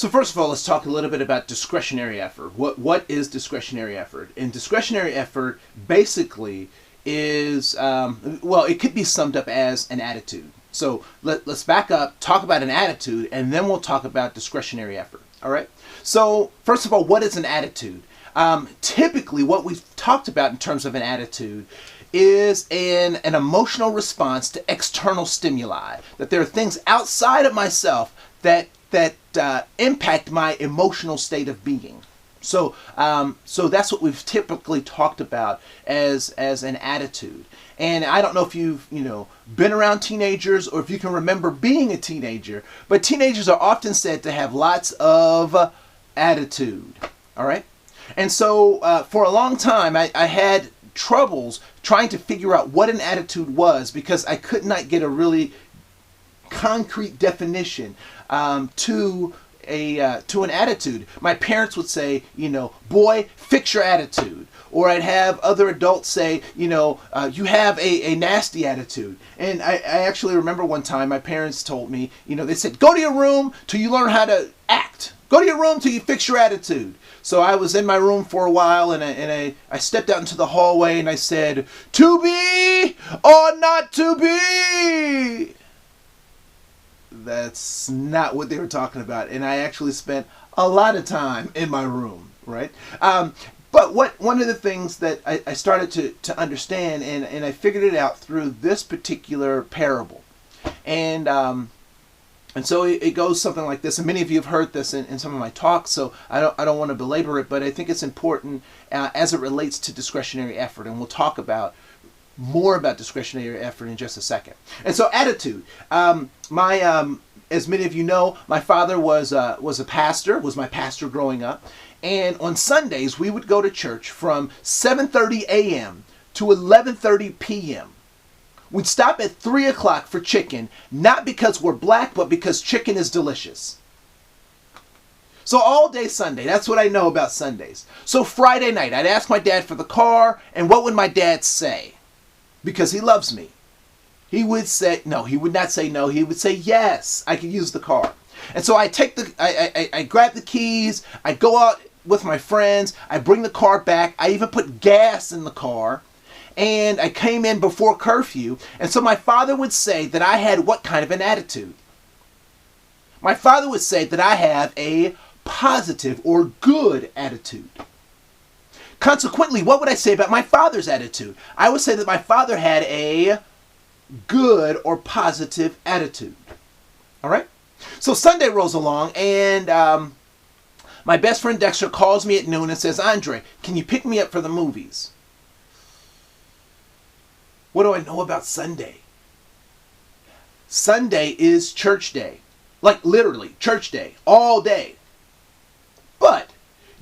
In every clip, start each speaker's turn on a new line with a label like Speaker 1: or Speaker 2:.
Speaker 1: So first of all, let's talk a little bit about discretionary effort. What is discretionary effort? And discretionary effort basically is, well, it could be summed up as an attitude. So let's back up, talk about an attitude, and then we'll talk about discretionary effort. All right? So first of all, what is an attitude? Typically, what we've talked about in terms of an attitude is an emotional response to external stimuli. That there are things outside of myself that impact my emotional state of being. So that's what we've typically talked about as an attitude. And I don't know if you've been around teenagers or if you can remember being a teenager, but teenagers are often said to have lots of attitude. All right, and so for a long time I had troubles trying to figure out what an attitude was because I could not get a really concrete definition to an attitude. My parents would say, boy, fix your attitude. Or I'd have other adults say, you have a nasty attitude. And I actually remember one time my parents told me, they said, go to your room till you learn how to act. Go to your room till you fix your attitude. So I was in my room for a while and I stepped out into the hallway and I said, to be or not to be? That's not what they were talking about. And I actually spent a lot of time in my room, right? But one of the things that I started to understand, and I figured it out through this particular parable. And so it goes something like this. And many of you have heard this in some of my talks, so I don't want to belabor it, but I think it's important as it relates to discretionary effort. And we'll talk about more about discretionary effort in just a second. And so attitude. As many of you know, my father was a pastor, was my pastor growing up. And on Sundays, we would go to church from 7:30 a.m. to 11:30 p.m. We'd stop at 3 o'clock for chicken, not because we're black, but because chicken is delicious. So all day Sunday, that's what I know about Sundays. So Friday night, I'd ask my dad for the car, and what would my dad say? Because he loves me. He would say, no, he would not say no. He would say, yes, I can use the car. And so I grab the keys. I go out with my friends. I bring the car back. I even put gas in the car. And I came in before curfew. And so my father would say that I had what kind of an attitude? My father would say that I have a positive or good attitude. Consequently, what would I say about my father's attitude? I would say that my father had a good or positive attitude. All right? So Sunday rolls along, and my best friend Dexter calls me at noon and says, Andre, can you pick me up for the movies? What do I know about Sunday? Sunday is church day. Like literally, church day, all day. But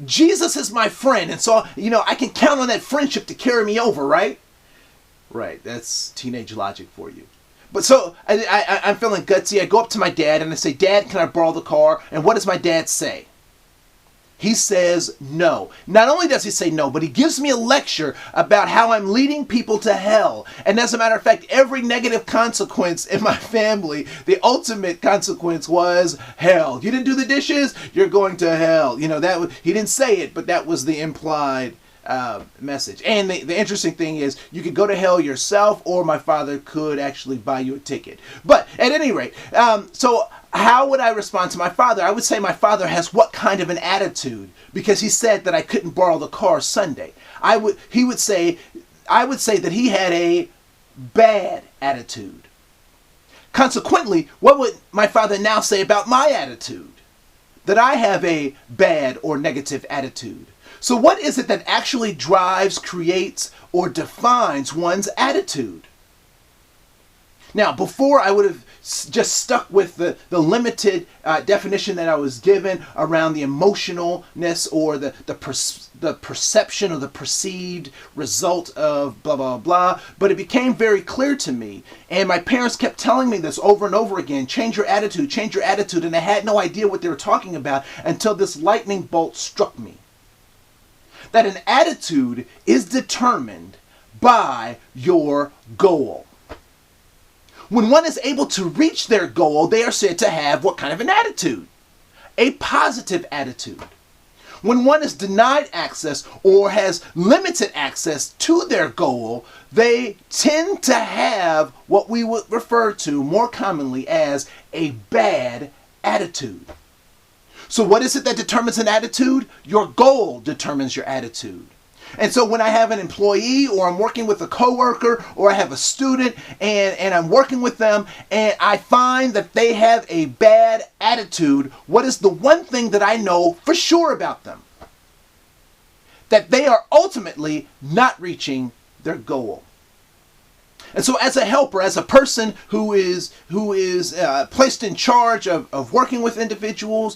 Speaker 1: Jesus is my friend, and so, I can count on that friendship to carry me over, right? Right, that's teenage logic for you. But so, I'm feeling gutsy. I go up to my dad and I say, Dad, can I borrow the car? And what does my dad say? He says no. Not only does he say no, but he gives me a lecture about how I'm leading people to hell. And as a matter of fact, every negative consequence in my family, the ultimate consequence was hell. You didn't do the dishes, you're going to hell. He didn't say it, but that was the implied message. And the interesting thing is, you could go to hell yourself, or my father could actually buy you a ticket. But at any rate, so how would I respond to my father? I would say my father has what kind of an attitude? Because he said that I couldn't borrow the car Sunday. I would say that he had a bad attitude. Consequently, what would my father now say about my attitude? That I have a bad or negative attitude. So what is it that actually drives, creates, or defines one's attitude? Now, before I would have just stuck with the limited definition that I was given around the emotionalness or the perception or the perceived result of blah, blah, blah. But it became very clear to me. And my parents kept telling me this over and over again. Change your attitude, change your attitude. And I had no idea what they were talking about until this lightning bolt struck me. That an attitude is determined by your goal. When one is able to reach their goal, they are said to have what kind of an attitude? a positive attitude. When one is denied access or has limited access to their goal, they tend to have what we would refer to more commonly as a bad attitude. So what is it that determines an attitude? Your goal determines your attitude. And so when I have an employee or I'm working with a coworker or I have a student and I'm working with them and I find that they have a bad attitude, what is the one thing that I know for sure about them? That they are ultimately not reaching their goal. And so as a helper, as a person who is placed in charge of working with individuals,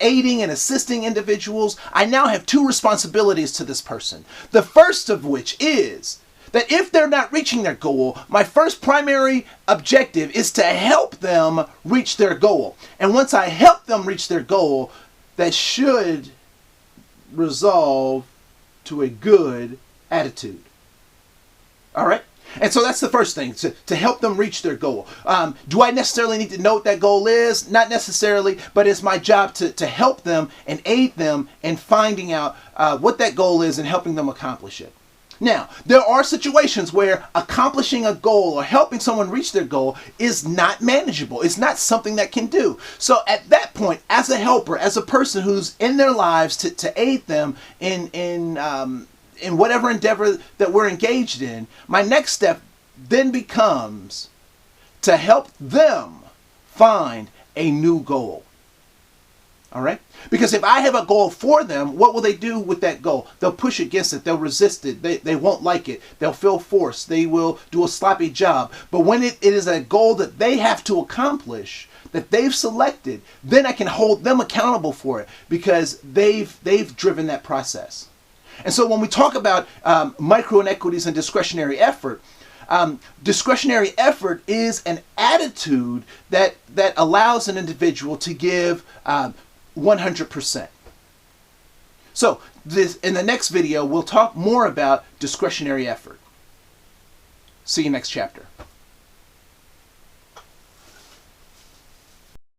Speaker 1: aiding and assisting individuals, I now have two responsibilities to this person. The first of which is that if they're not reaching their goal, my first primary objective is to help them reach their goal. And once I help them reach their goal, that should resolve to a good attitude. All right? And so that's the first thing, to help them reach their goal. Do I necessarily need to know what that goal is? Not necessarily, but it's my job to help them and aid them in finding out what that goal is and helping them accomplish it. Now, there are situations where accomplishing a goal or helping someone reach their goal is not manageable. It's not something that can do. So at that point, as a helper, as a person who's in their lives to aid them in whatever endeavor that we're engaged in, my next step then becomes to help them find a new goal. All right? Because if I have a goal for them, what will they do with that goal? They'll push against it. They'll resist it. They won't like it. They'll feel forced. They will do a sloppy job. But when it is a goal that they have to accomplish, that they've selected, then I can hold them accountable for it because they've driven that process. And so when we talk about micro-Inequities and discretionary effort is an attitude that allows an individual to give 100%. So in the next video, we'll talk more about discretionary effort. See you next chapter.